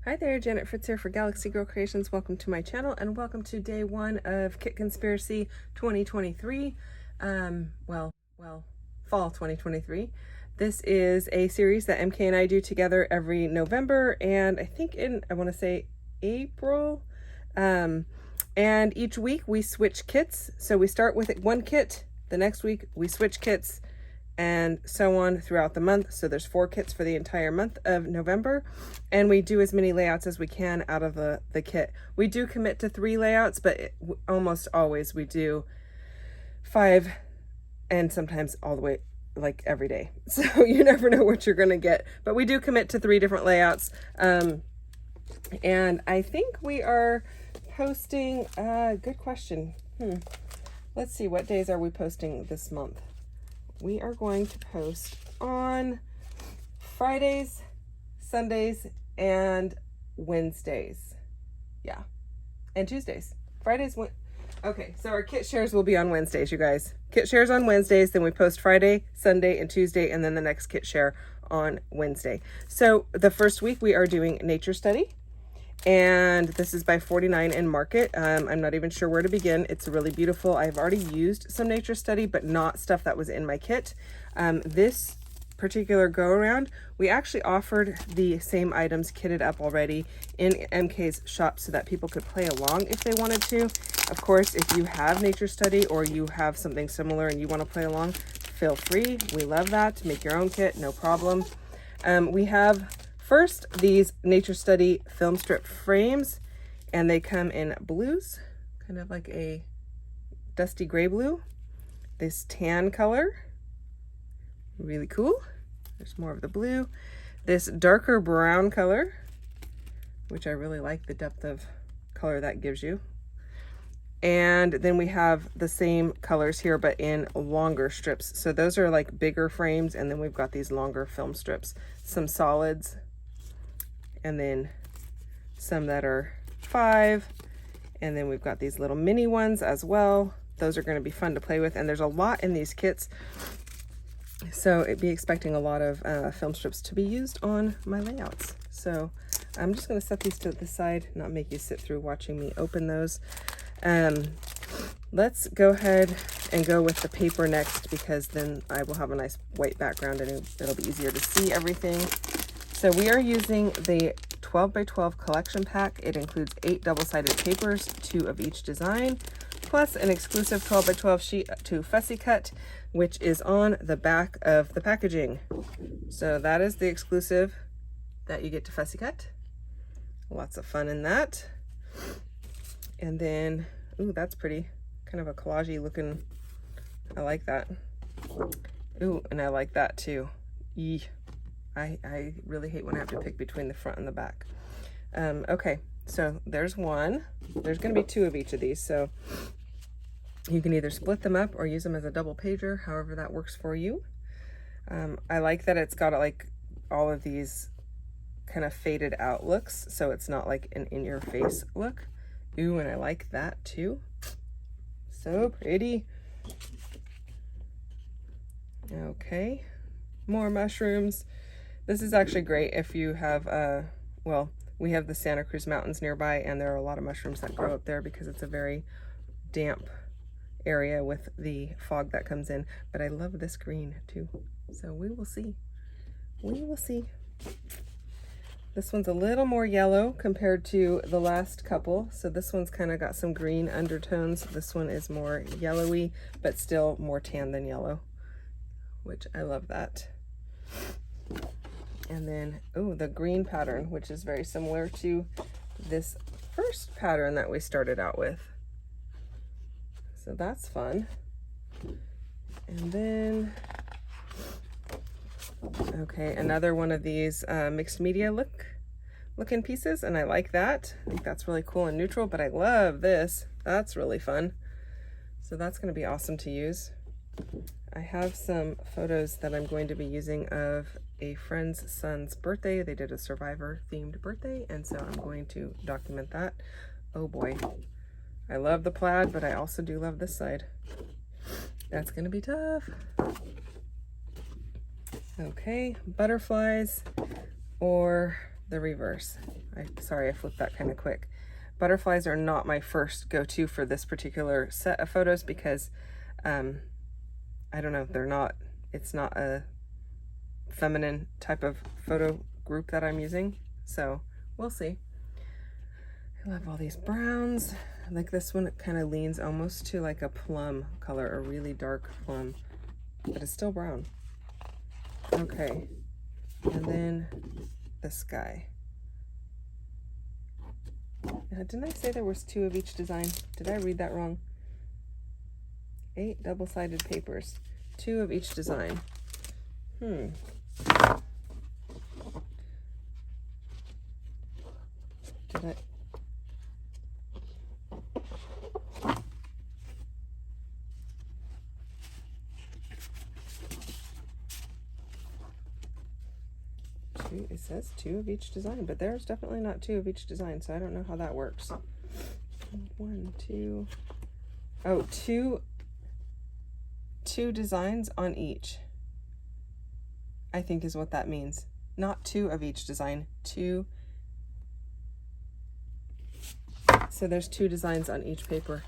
Hi there, Janet Fritz here for Galaxy Girl Creations. Welcome to my channel and welcome to day one of Kit Conspiracy 2023. Fall 2023. This is a series that MK and I do together every November and I think I want to say April. And each week we switch kits. So we start with one kit, the next week we switch kits, and so on throughout the month. So there's 4 kits for the entire month of November, and we do as many layouts as we can out of the kit. We do commit to 3 layouts, but almost always we do 5, and sometimes all the way, like every day. So you never know what you're gonna get, but we do commit to 3 different layouts. And I think we are posting, good question. Let's see, what days are we posting this month? We are going to post on Fridays, Sundays, and Wednesdays. Yeah, and Tuesdays. Okay, so our kit shares will be on Wednesdays, you guys. Kit shares on Wednesdays, then we post Friday, Sunday, and Tuesday, and then the next kit share on Wednesday. So the first week we are doing Nature Study. And this is by 49 in Market. I'm not even sure where to begin. It's really beautiful. I've already used some Nature Study, but not stuff that was in my kit. This particular go around, we actually offered the same items kitted up already in MK's shop so that people could play along if they wanted to. Of course, if you have Nature Study or you have something similar and you want to play along, feel free. We love that. Make your own kit, no problem. We have first, these Nature Study film strip frames, and they come in blues, kind of like a dusty gray blue. This tan color, really cool. There's more of the blue. This darker brown color, which I really like the depth of color that gives you. And then we have the same colors here, but in longer strips. So those are like bigger frames, and then we've got these longer film strips. Some solids, and then some that are 5, and then we've got these little mini ones as well. Those are going to be fun to play with, and there's a lot in these kits, so it'd be expecting a lot of film strips to be used on my layouts. So I'm just going to set these to the side, not make you sit through watching me open those. Let's go ahead and go with the paper next, because then I will have a nice white background and it'll be easier to see everything. So we are using the 12 by 12 collection pack. It includes 8 double-sided papers, 2 of each design, plus an exclusive 12 by 12 sheet to fussy cut, which is on the back of the packaging. So that is the exclusive that you get to fussy cut. Lots of fun in that. And then, ooh, that's pretty. Kind of a collagey looking. I like that. Ooh, and I like that too. Eee. I really hate when I have to pick between the front and the back. Okay, so there's one. There's going to be 2 of each of these, so you can either split them up or use them as a double pager, however that works for you. I like that it's got like all of these kind of faded out looks, so it's not like an in-your-face look. Ooh, and I like that too. So pretty. Okay, more mushrooms. This is actually great if you have, well, we have the Santa Cruz Mountains nearby, and there are a lot of mushrooms that grow up there because it's a very damp area with the fog that comes in. But I love this green too. So we will see. We will see. This one's a little more yellow compared to the last couple. So this one's kind of got some green undertones. This one is more yellowy, but still more tan than yellow, which I love that. And then, oh, the green pattern, which is very similar to this first pattern that we started out with. So that's fun. And then, okay, another one of these mixed media looking pieces, and I like that. I think that's really cool and neutral, but I love this. That's really fun. So that's going to be awesome to use. I have some photos that I'm going to be using of a friend's son's birthday. They did a Survivor themed birthday, and so I'm going to document that. Oh boy, I love the plaid, but I also do love this side. That's gonna be tough. Okay, butterflies or the reverse. Sorry, I flipped that kind of quick. Butterflies are not my first go-to for this particular set of photos because I don't know, it's not a feminine type of photo group that I'm using, so we'll see. I love all these browns. Like this one, it kind of leans almost to like a plum color, a really dark plum, but it's still brown. Okay, and then the sky. Now, didn't I say there was 2 of each design? Did I read that wrong? 8 double-sided papers, 2 of each design. Did I? It says 2 of each design, but there's definitely not 2 of each design, so I don't know how that works. 1, 2. Oh, two designs on each, I think is what that means. Not 2 of each design, 2. So there's 2 designs on each paper.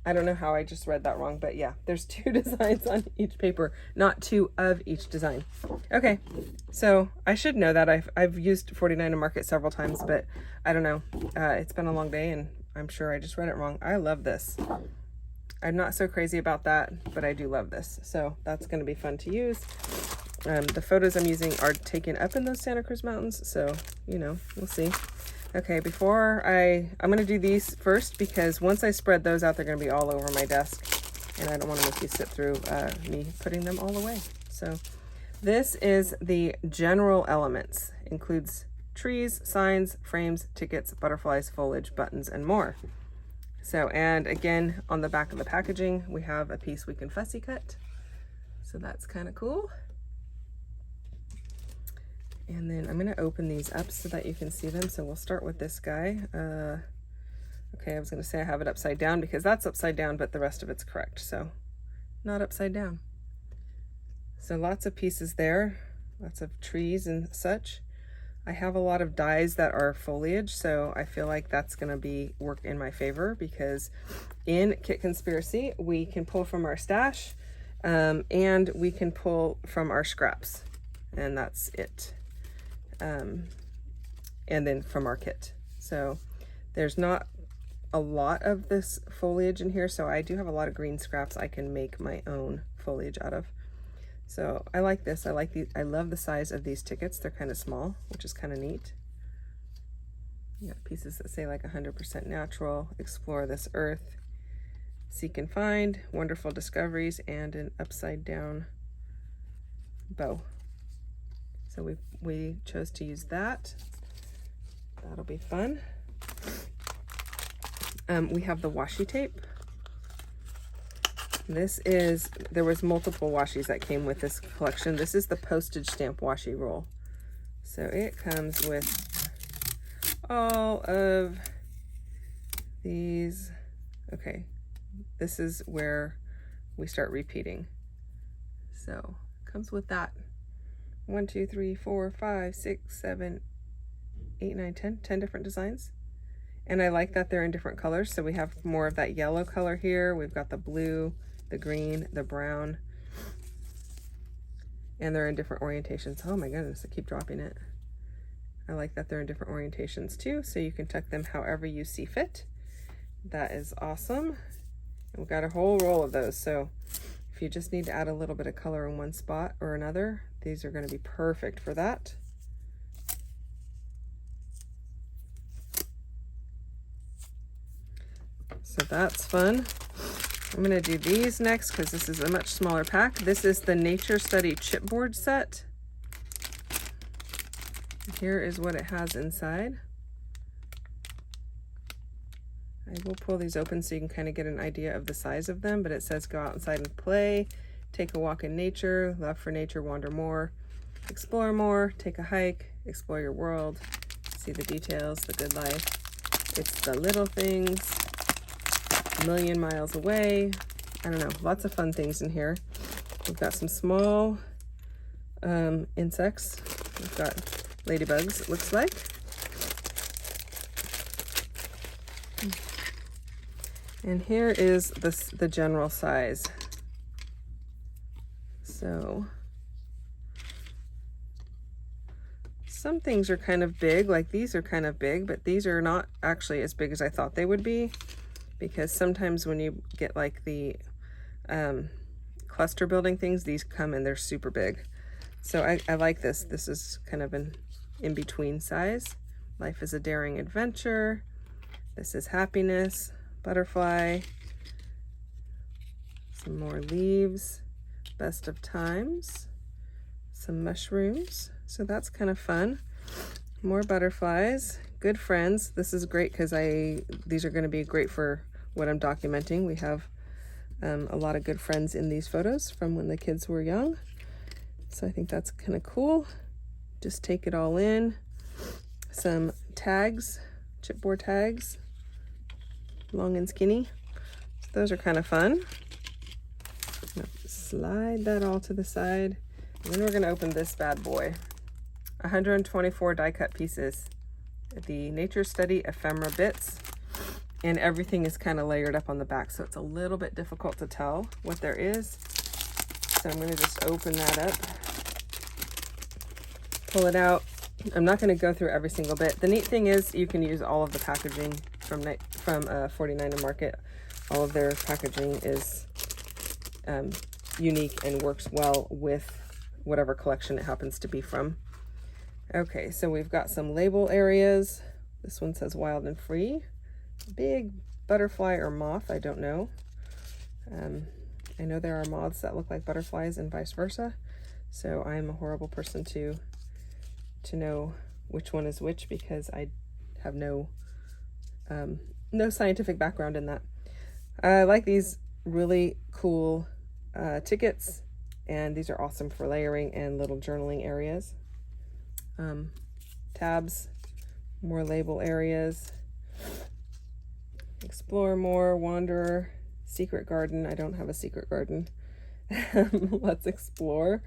I don't know how I just read that wrong, but yeah, there's 2 designs on each paper, not 2 of each design. Okay, so I should know that. I've used 49 to market several times, but I don't know. It's been a long day and I'm sure I just read it wrong. I love this. I'm not so crazy about that, but I do love this. So that's gonna be fun to use. The photos I'm using are taken up in those Santa Cruz Mountains, so, you know, we'll see. Okay, I'm gonna do these first because once I spread those out, they're gonna be all over my desk and I don't wanna make you sit through me putting them all away. So this is the general elements, includes trees, signs, frames, tickets, butterflies, foliage, buttons, and more. So, and again, on the back of the packaging, we have a piece we can fussy cut. So that's kind of cool. And then I'm gonna open these up so that you can see them. So we'll start with this guy. Okay, I was gonna say I have it upside down because that's upside down, but the rest of it's correct. So not upside down. So lots of pieces there, lots of trees and such. I have a lot of dies that are foliage, so I feel like that's gonna work in my favor because in Kit Conspiracy, we can pull from our stash and we can pull from our scraps, and that's it. And then from our kit. So there's not a lot of this foliage in here, so I do have a lot of green scraps I can make my own foliage out of. So I like this. I like these. I love the size of these tickets. They're kind of small, which is kind of neat. You got pieces that say like 100% natural, explore this earth, seek and find, wonderful discoveries, and an upside down bow. So we chose to use that. That'll be fun. We have the washi tape. There was multiple washi's that came with this collection. This is the postage stamp washi roll. So it comes with all of these. Okay, this is where we start repeating. So it comes with that. 1, 2, 3, 4, 5, 6, 7, 8, 9, 10 different designs. And I like that they're in different colors. So we have more of that yellow color here. We've got the blue, the green, the brown, and they're in different orientations. Oh my goodness, I keep dropping it. I like that they're in different orientations too, so you can tuck them however you see fit. That is awesome. And we've got a whole roll of those, so if you just need to add a little bit of color in one spot or another, these are going to be perfect for that. So that's fun. I'm going to do these next because this is a much smaller pack. This is the Nature Study Chipboard set. Here is what it has inside. I will pull these open so you can kind of get an idea of the size of them, but it says go outside and play, take a walk in nature, love for nature, wander more, explore more, take a hike, explore your world, see the details, the good life. It's the little things, a million miles away. I don't know, lots of fun things in here. We've got some small insects. We've got ladybugs, it looks like. And here is the general size. So some things are kind of big, like these are kind of big, but these are not actually as big as I thought they would be, because sometimes when you get like the cluster building things, these come and they're super big. So I like this. This is kind of an in-between size. Life is a daring adventure. This is happiness, butterfly, some more leaves, best of times, some mushrooms. So that's kind of fun. More butterflies, good friends. This is great because these are going to be great for what I'm documenting. We have a lot of good friends in these photos from when the kids were young. So I think that's kind of cool. Just take it all in. Some tags, chipboard tags, long and skinny. So those are kind of fun. Slide that all to the side. And then we're going to open this bad boy. 124 die cut pieces. The Nature Study ephemera bits. And everything is kind of layered up on the back, so it's a little bit difficult to tell what there is. So I'm going to just open that up. Pull it out. I'm not going to go through every single bit. The neat thing is you can use all of the packaging from 49 and Market. All of their packaging is unique and works well with whatever collection it happens to be from. Okay, so we've got some label areas. This one says wild and free. Big butterfly or moth, I don't know. I know there are moths that look like butterflies and vice versa. So I'm a horrible person to know which one is which, because I have no scientific background in that. I like these really cool tickets, and these are awesome for layering and little journaling areas. Tabs, more label areas. Explore more, wander, secret garden. I don't have a secret garden. Let's explore.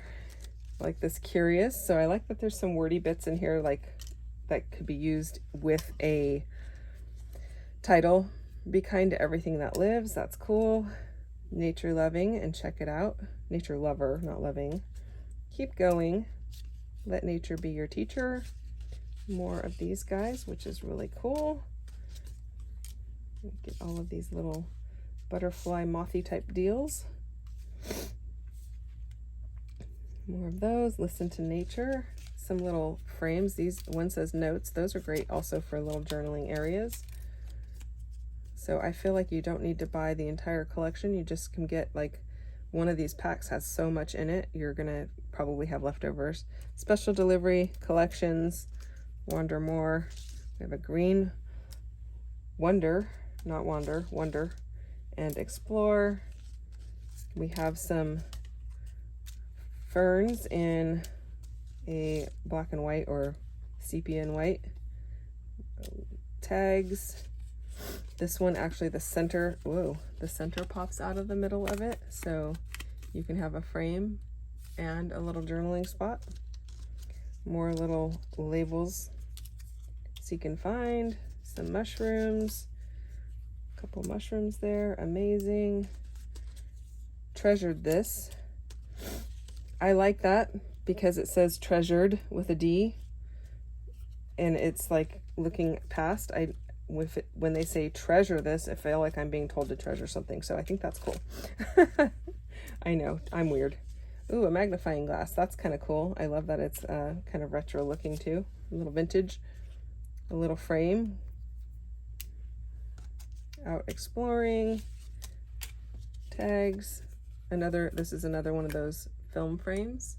Like this curious. So I like that there's some wordy bits in here like that could be used with a title. Be kind to everything that lives. That's cool. Nature loving, and check it out. Nature lover, not loving. Keep going. Let nature be your teacher. More of these guys, which is really cool. Get all of these little butterfly mothy type deals. More of those. Listen to nature. Some little frames. These one says notes. Those are great also for little journaling areas. So I feel like you don't need to buy the entire collection. You just can get like one of these packs has so much in it. You're gonna probably have leftovers. Special delivery, collections, wander more. We have a green wonder, not wander, wonder, and explore. We have some ferns in a black and white or sepia and white. Tags. This one actually the center pops out of the middle of it, so you can have a frame and a little journaling spot. More little labels. Seek and find. Some mushrooms. A couple mushrooms there. Amazing. Treasured this. I like that because it says treasured with a D, and it's like looking past. When they say treasure this, I feel like I'm being told to treasure something, so I think that's cool. I know, I'm weird. Ooh, a magnifying glass. That's kind of cool. I love that it's kind of retro looking too. A little vintage. A little frame. Out exploring. Tags. This is another one of those film frames.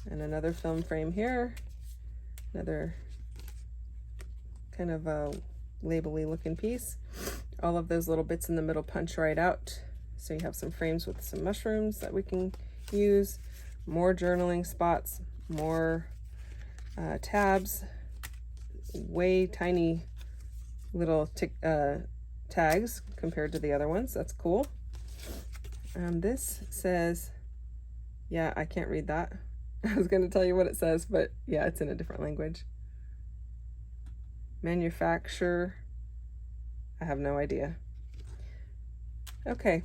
And another film frame here. Another kind of a label-y looking piece. All of those little bits in the middle punch right out. So you have some frames with some mushrooms that we can use. More journaling spots, more tabs, way tiny little tags compared to the other ones. That's cool. This says, yeah, I can't read that. I was going to tell you what it says, but yeah, it's in a different language. Manufacture. I have no idea. Okay.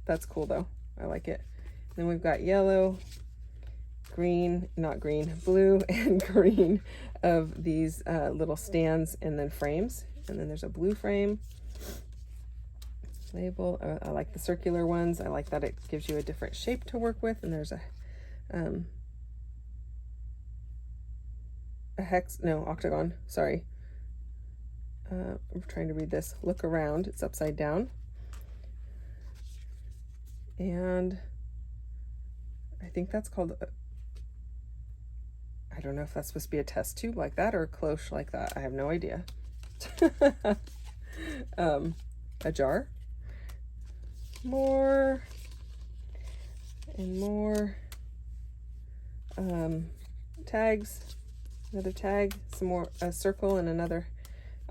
That's cool though. I like it. Then we've got yellow, green, not green, blue and green of these little stands and then frames. And then there's a blue frame. Label. I like the circular ones. I like that it gives you a different shape to work with. And there's a octagon. Sorry. I'm trying to read this. Look around. It's upside down. And I think that's called, I don't know if that's supposed to be a test tube like that or a cloche like that. I have no idea. A jar. More and more tags. Another tag, some more, a circle and another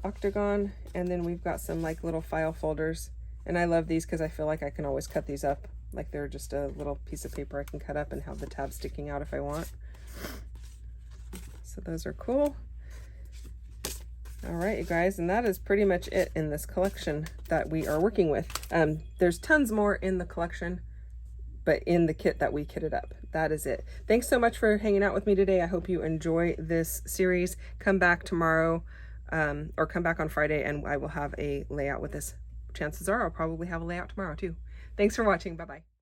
octagon. And then we've got some like little file folders. And I love these because I feel like I can always cut these up. Like they're just a little piece of paper I can cut up and have the tab sticking out if I want. So those are cool. All right, you guys, and that is pretty much it in this collection that we are working with. There's tons more in the collection, but in the kit that we kitted up. That is it. Thanks so much for hanging out with me today. I hope you enjoy this series. Come back tomorrow or come back on Friday and I will have a layout with this. Chances are I'll probably have a layout tomorrow too. Thanks for watching. Bye-bye.